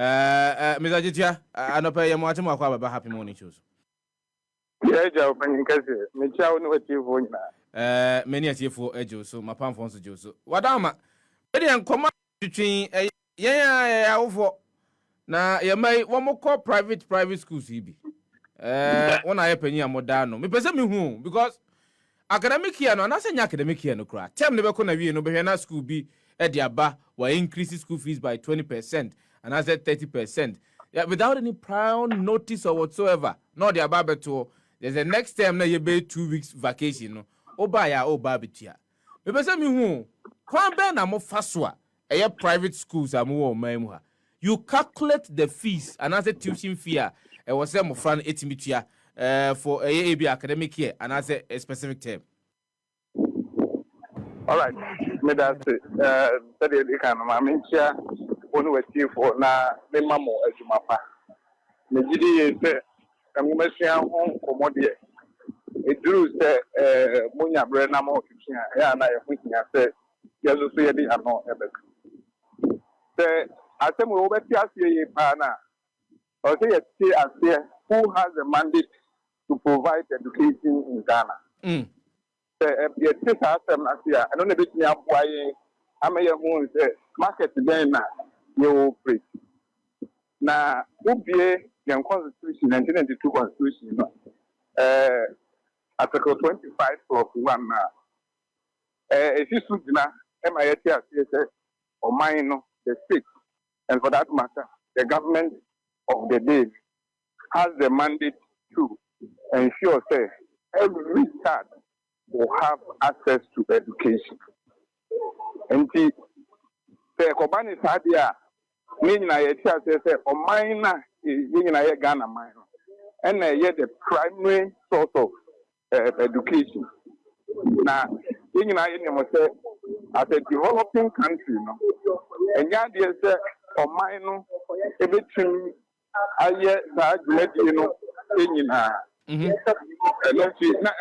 Mr. Jitia, I know pay much more about happy morning shows. Yeah, Joe, when me chow no achieve one. Many a year for Ejo, so my palm phones to Joso. What am I? Very command between for now. You may one more call private schools, CB. One I penny a modano. Me person me home because academic year no, not saying academic year no cry. Tell me, never gonna be no be school be at the aba or increasing school fees by 20%, and I said 30%. Yeah, without any prior notice or whatsoever. Not the aba to there's the next time na you be 2 weeks vacation no. Oba ya oba bitia. Me pese me hu kwan be na mo faswa eye private schools amu man mu ha. You calculate the fees and as a tuition fee e was say mo fran etimitua for a academic year and as a specific term. All right, me that's it. That is kind of my mentia one we see for na me mamo ejumapa. Me gidi say amumesia hon komodie. It drew say munya bre na mo kisia ya na ye hunya say yezo so ye di ano ebe. Say asem we obeti asie ye pa na. Or say ye asie who has a mandate to provide education in Ghana. The teacher asem asia eno na betumi aboaye ameye hu say market den na you operate. Na ubie the constitution 1992 constitution no Article 25 plus 1 na if you sudina MIT say or mine the state and for that matter the government of the day has the mandate to ensure say every child will have access to education. And the Kobani Sadia meaning I say or mine meaning I Ghana mine and yet the primary source of education. Now, I say as a developing country, no, and yet they say or mine everything I yet you know let's see now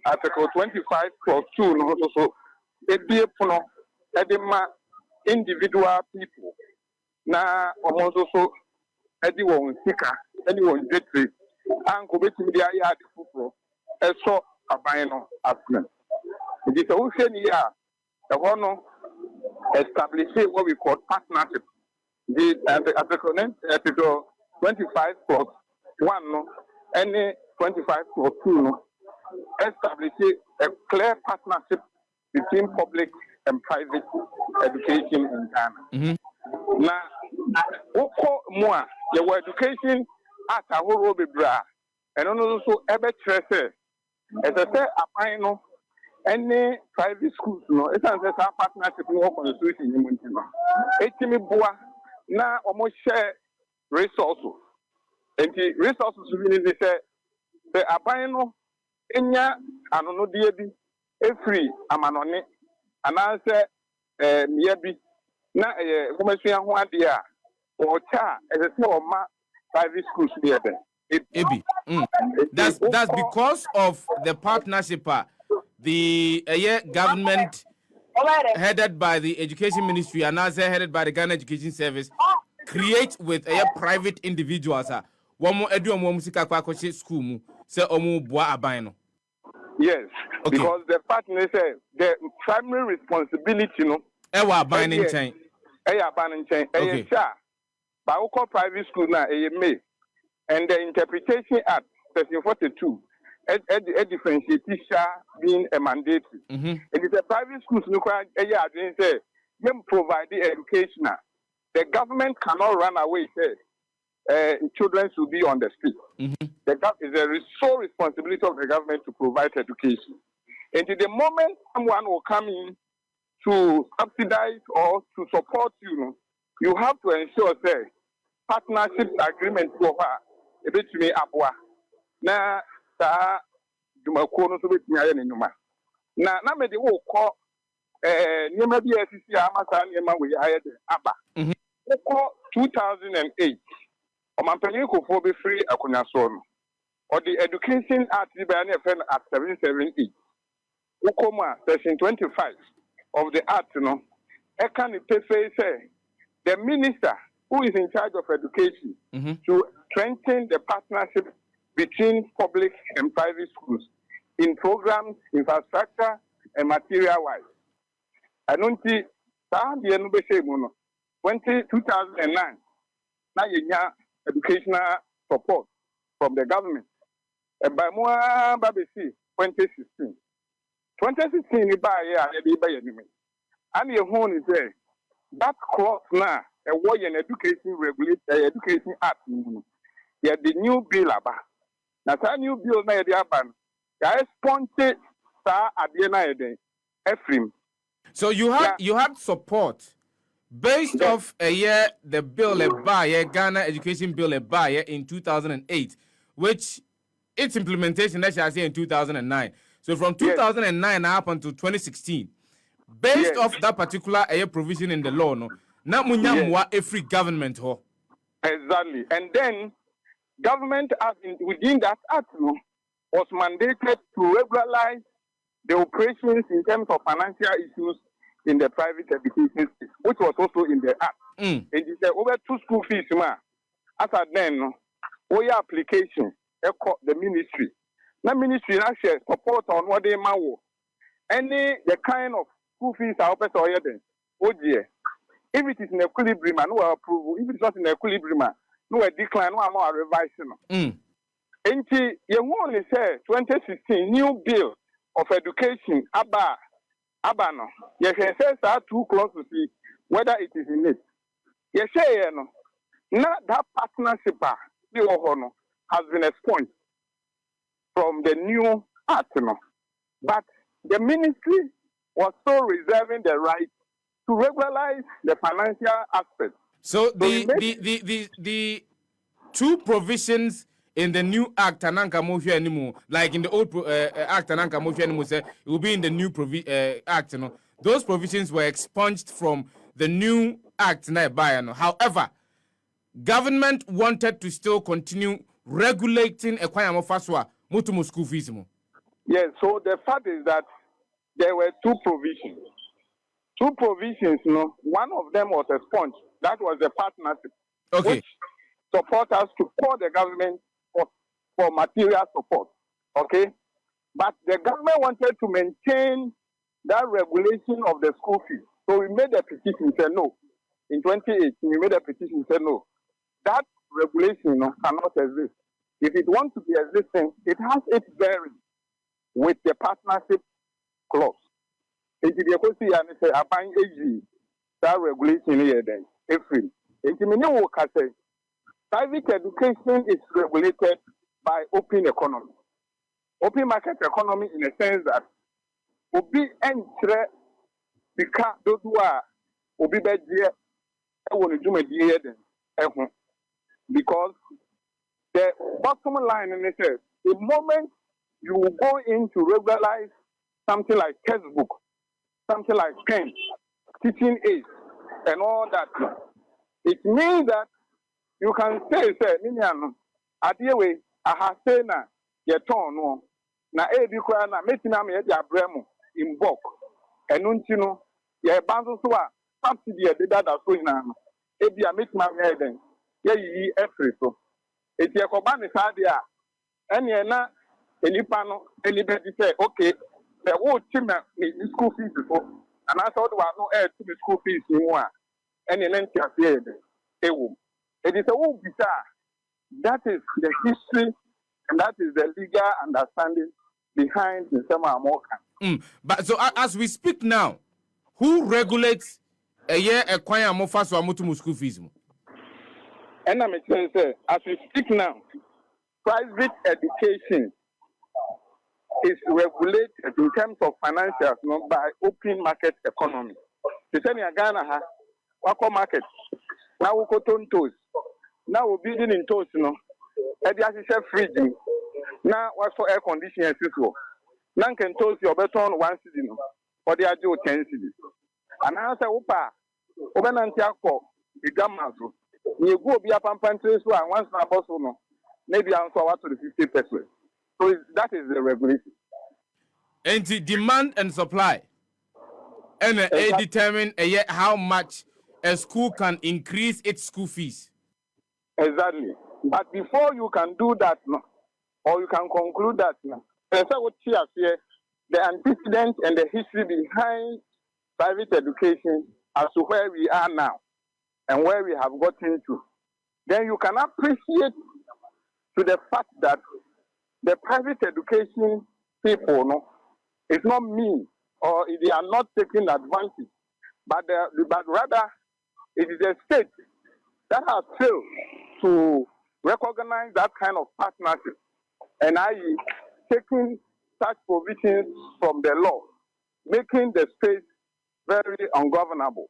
Article 25 plus 2 no so it be individual people na almost so anyone seeker anyone victory and go bet me the aya fufu so aban no asmen it is also here the one establish what we call partnership the article 25 plus 1 no any 25 plus 2 no establish a clear partnership between public and private education in Ghana. Now, more your education at a whole bra and also ever treasure. As I say, I know any private schools, no, it's a partnership no constitution in Montana. Etimi Boa now almost share resources. And the resources really say the abino enya anono die bi efri amanone ananse miyabi na womasua ho ade a o cha ezese o ma private schools bi ebe that's because of the partnership the government headed by the education ministry and also headed by the Ghana Education Service create with private individuals one more edu omo musika kwa akwache school mu say omo boa aban no. Yes, okay. Because the partner say the primary responsibility no ewa aban in chain by call private school na may and the interpretation act section 42 a differentiate being a mandate. It is a private schools no say them provide the education. The government cannot run away say children should be on the street. It's a sole responsibility of the government to provide education. And to the moment someone will come in to subsidize or to support you, you have to ensure say partnership agreement for her a bit to me abwa. Na sa jumakono so bit me aye nyuma. Na me de wo call nyema bi asisi amasa nyema we aye de aba. 2008 Omanpanyin Kofo be free akunya so no or the Education Act be an at 778 Ukoma section 25 of the act no e can pay say the minister who is in charge of education to strengthen the partnership between public and private schools in programs, infrastructure, and material-wise. I don't see the 2009, now you have educational support from the government. And by more, 2016. 2016, you buy a enemy. And your home is there. That clause now, a way in education regulate education act. Yeah, the new bill about. Now, that new bill na the aban. Yeah, sponsored sa adiena eden. Ephraim. So you had support based off a year the bill a buy Ghana Education Bill a buy in 2008, which its implementation let's say in 2009. So from 2009 up until 2016, based off that particular provision in the law, no, na munyamwa every government ho. Exactly, and then government within that act no, was mandated to regularize the operations in terms of financial issues in the private education system, which was also in the act. And it said over 2 school fees, ma. As at then, no, your application, the ministry. The ministry actually support on what they want. Any the kind of school fees are open to then. Oh dear. If it is in equilibrium, no approval. If it is not in equilibrium, no decline, no more revision. And you only say 2016 new bill of education abano. Yes, it says that 2 clauses to see whether it is in it. Yes, no. Now that partnership has been expunged from the new act, but the ministry was still reserving the right to regularize the financial aspect. So the 2 provisions in the new act ananka motion anymore, like in the old act ananka motion anymore, say it will be in the new act. Those provisions were expunged from the new act now. However, government wanted to still continue regulating ekwayamo faswa mutumu school fees mo. Yes, so the fact is that there were 2 provisions. 2 provisions, one of them was expunged. That was the partnership. Okay. Which support us to call the government for material support. Okay? But the government wanted to maintain that regulation of the school fees. So we made a petition, said no. In 2018, we made a petition, said no. That regulation cannot exist. If it wants to be existing, it has its bearing with the partnership clause. If you go see and say, "Abang AG," that regulation here then, every. If you say, private education is regulated by open economy, open market economy in a sense that obi entre bika those who are obi bedie because the bottom line in it is the moment you go in to regularize something like textbook, something like pen, teaching aids, and all that, it means that you can say, Adiwe, I have said na yeton na ebikwa na metina me de abremu in bulk. Enuntino, ye banzo so a subsidy de dada so ina no. Ebi a metima me den. Ye yi efre so. Eti ekoba ne sa de a ene na enipa no enibe di say okay, the wo tima me school fees so. And I thought wa no to the school fees ni mu a ene na ntia se e ewo. It is a wo bisa. That is the history and that is the legal understanding behind the Sema Amoka. But so as we speak now, who regulates a year a kwanya mofa so amutu school fees? And I'm saying, as we speak now, private education is regulated in terms of financials by open market economy. The same in Ghana, wako market. Now we go tontos. Now we're building in toast, and the assistant fridge. Now what's for air conditioning system? Now can toast your beton 1 city, or the idea 10 cities. And I say, Opa, Open Antiaco, the gamma. You go be up and pantry, so and once my boss no, maybe I'm so to the 50%. So that is the regulation. And the demand and supply, and determine how much a school can increase its school fees. Exactly. But before you can do that, no, or you can conclude that, no, there's what here, the antecedents and the history behind private education as to where we are now and where we have gotten to. Then you can appreciate to the fact that the private education people, no, it's not mean or they are not taking advantage, but rather it is a state that has failed to recognize that kind of partnership and i.e. taking such provisions from the law, making the state very ungovernable.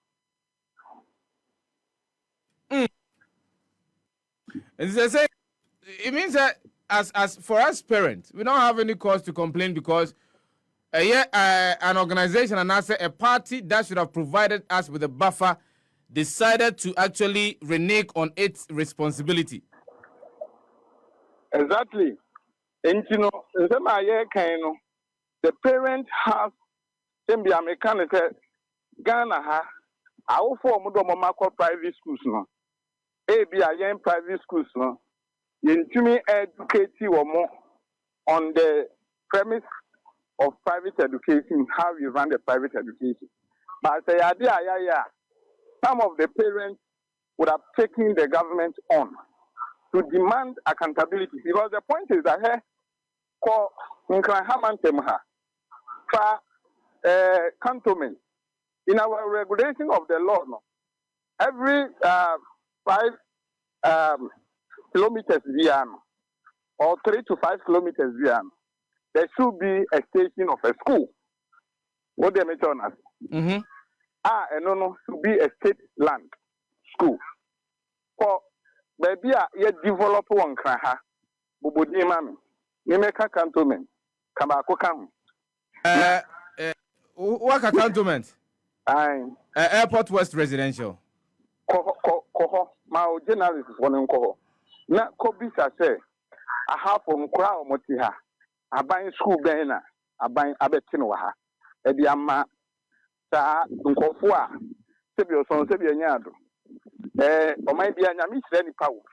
And they say it means that as for us parents, we don't have any cause to complain because an organization and also a party that should have provided us with a buffer decided to actually renege on its responsibility. Exactly. And you know, the parent has be a mechanic Ghana ha our form of private schools no. Be a young private schools no. You educate you more on the premise of private education, how you run the private education. But say some of the parents would have taken the government on to demand accountability, because the point is that here for cantonment in our regulation of the law, no, every 5 kilometers via or 3 to 5 kilometers via, there should be a station of a school. What they mention us? And no, should be a state land school. For baby, you develop one kraha, Bubudi Mami, Nimeka cantonment, Kabako Kam. What a cantonment? Airport West Residential. Koho, my journalist is one koho. Na Kobisa say, I have from Crown Motiha, I buy school banner, I buy Abetinoha, Ediama, Sa, Nkofua, Sebio Son Sebia Nyado. Or might be a Yamis any power.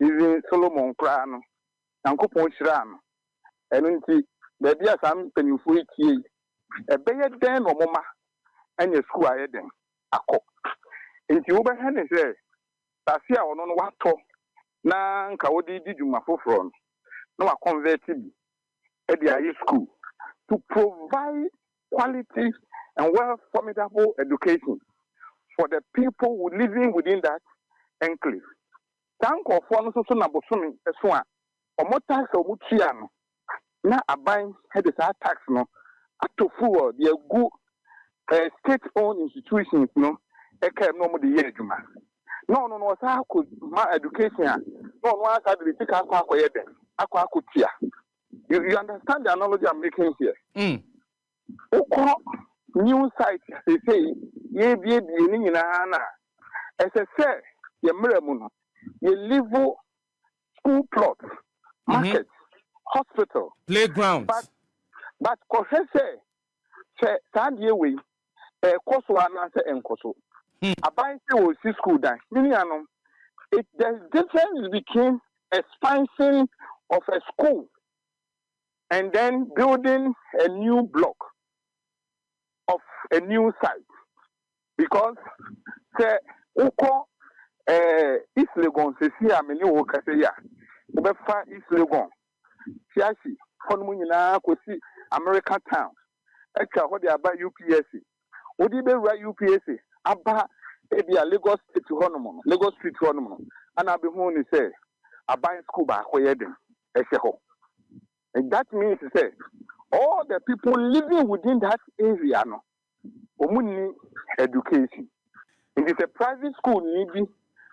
Even Solomon Crown, Uncle Ponchran, and baby, some penny for it. A better den or mama, and your school I then. A cock. In Cuba, Henry says, Tasia or no what talk. Na Kawodi did you my front. No, I converted at the high school to provide quality and well formidable education for the people who living within that enclave. Thank you for no so na bosumi eswa. Omo tax o mutua no. Na aban head tax no. Ato full the good state-owned institutions no. Eke no mo the year juma. No, sa could my education. No, one side we take akwa You understand the analogy I'm making here? New site, they say, ye be na. As I say, ye mremuno, ye live school plot, market, hospital, playgrounds. But say, stand ye way, course one answer and course. A bicycle will see school die. There's difference between expansion of a school and then building a new block of a new site. Because say Uko East Legon says here many workers say ya. Ubefa East Legon. Siasi, Honmunina could see American town. Extra what they are by UPSC. Would you be right UPSC? Abba maybe a Lagos State to Honomo, Lagos Street to Honomo, and I'll be home say, I buy school by Hoyeden, and that means to say, all the people living within that area, no, need education. It is a private school, need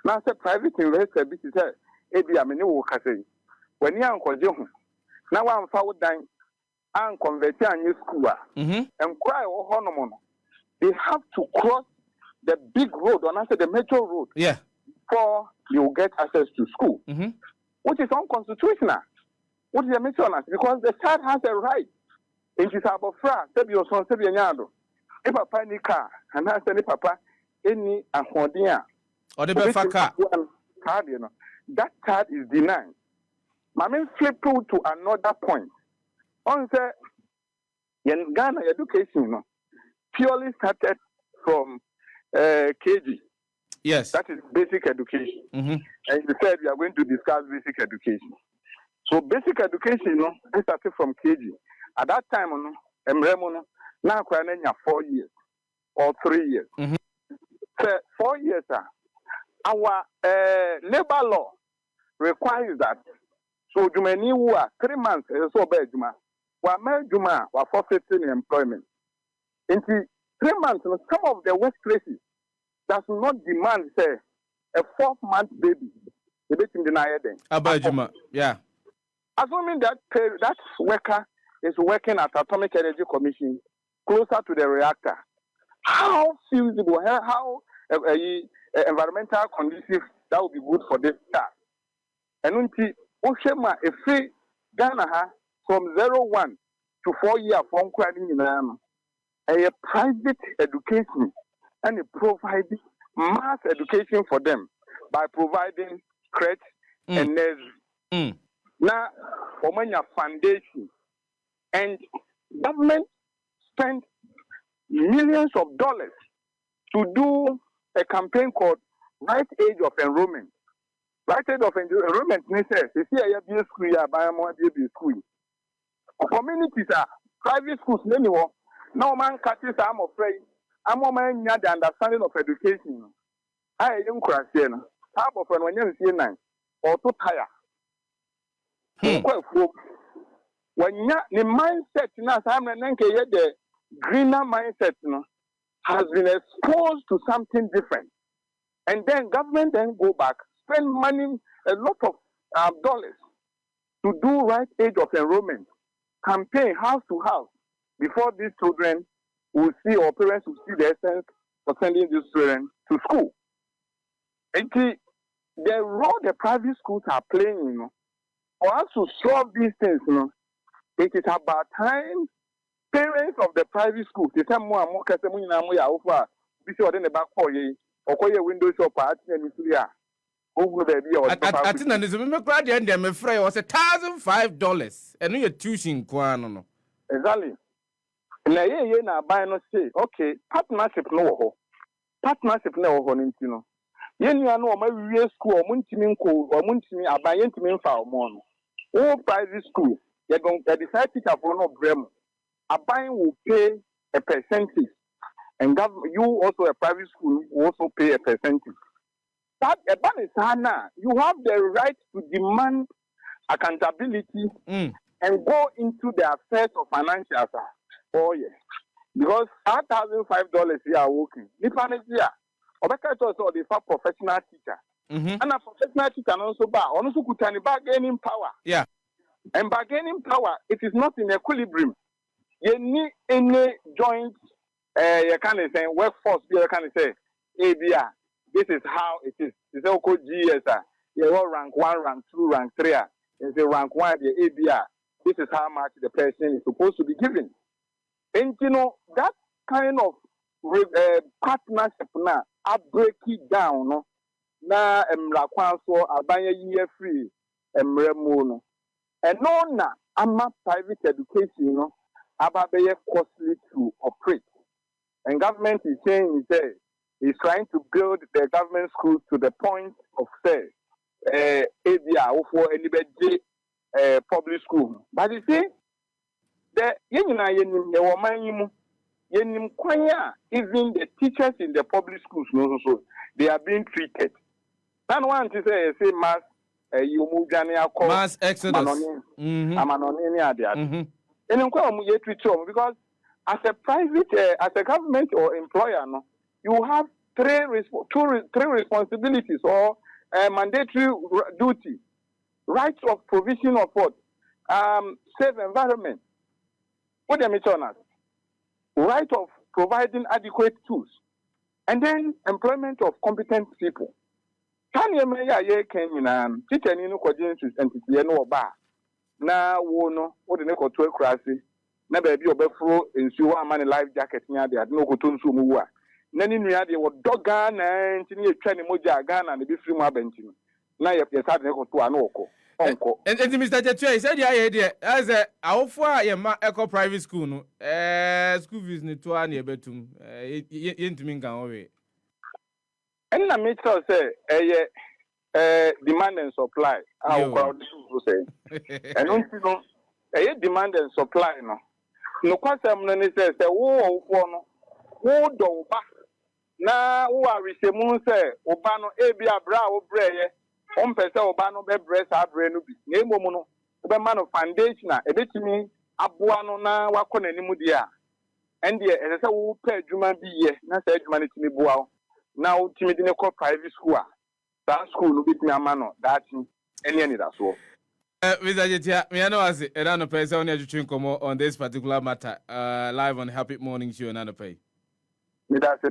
now say private investor, this is a many workers say, when you're Uncle John, now I'm forward dying, and convert a new school, and cry or Honomo. They have to cross the big road, or answer the major road, before you get access to school, which is unconstitutional. What is the mission? Because the child has a right. In this above France, your son, Sebianado. If papa any car, and I say, Papa, any affording or the Befaka card, that card is denied. Mami flip to another point. On say, in Ghana education purely started from KG. Yes. That is basic education. And you said we are going to discuss basic education. So basic education, it started from KG. At that time, now 4 years or 3 years. So 4 years, our labor law requires that. So Jumani who are 3 months, so bad Juma. Wa Juma were forfeiting employment. In 3 months, some of the workplaces does not demand, say, a 4th-month baby. They didn't deny them. Abajuma, yeah. Assuming that that worker is working at Atomic Energy Commission closer to the reactor, how feasible, how environmental conducive that would be good for this staff? And until Oshema, a free Ghana from 01 to 4 years from a private education and providing mass education for them by providing crèche and nursery. Now, Omania Foundation and government spent millions of dollars to do a campaign called Right Age of Enrollment. Right Age of Enrollment means you see a B school, a B school. Communities are private schools, anymore. No man catches, I'm afraid. I'm a man the understanding of education. I am crazy. Half of when you see 9 or too tired. When the mindset now, the greener mindset has been exposed to something different. And then government then go back, spend money, a lot of dollars to do right age of enrollment, campaign house to house before these children will see or parents will see the essence of sending these children to school. And the role the private schools are playing, for us to solve these things, it is about time parents of the private schools, they tell more and more customers offer this or then about 4 years or window shop at and I think that is a crowd and I'm afraid was $1,005 and your tuition no. Exactly. Na buy no say okay partnership no ho yen you no ma wie school omuntimi nko omuntimi abaye ntimi mfa omo no private school they decide teacher for no brem abaye will pay a percentage and you also a private school will also pay a percentage. That you have the right to demand accountability and go into the affairs of financial. Oh yes, because $1,005 you are working. Nipanesia, Obeka also the professional teacher, and a professional teacher also could bargaining power. Yeah, and bargaining power it is not in equilibrium. You need any joint, you can say workforce. You can say, ABR. This is how it is. It's all called GSR. You all rank 1, rank 2, rank 3. You say rank 1, the ABR. This is how much the person is supposed to be given. And that kind of partnership now, I break it down. Now, so abaya year free, remono. And no, I'm not private education, about the costly to operate. And government is saying, is trying to build the government schools to the point of, say, ABR for anybody public school. But you see, even the teachers in the public schools, they are being treated. Then one to say mass, you move mass exodus. Because as a private, as a government or employer, you have three responsibilities or mandatory duty: rights of provision of what, safe environment, what they mention as right of providing adequate tools, and then employment of competent people. Can you make teacher ni no coordinate entity no oba na wo no wo de ne koto akurase na ba bi obefro nsuo amane life jacket nya de no koto nsuo mu wa nani nua de wo doga na ntini etwa ne moja Ghana ne bi firi mu abantino na ye sa de ko to ano woko onko and Mr. Chetue said ya here as a awfo a ye ma eco private school no school fees ni to an ye betum yentumi nkan wo we en na me tell say demand and supply how crowd so say and no demand and supply no kwasem no ni say wo no wo do ba na wo arisemu say oba no ebi abra wo breye on pese oba no be bre sa bre no bi na emom no be man foundation a ebetimi aboa no na wakọ n'animu dia ende e say wo pa adwuma bi ye na say adwuma no timi boa na wo timi de ne kọ private school a that school no bitimi ama no that any that so Mr. Jetia, me know as it no pay say only to come on this particular matter live on Happy Morning Show and pay me that say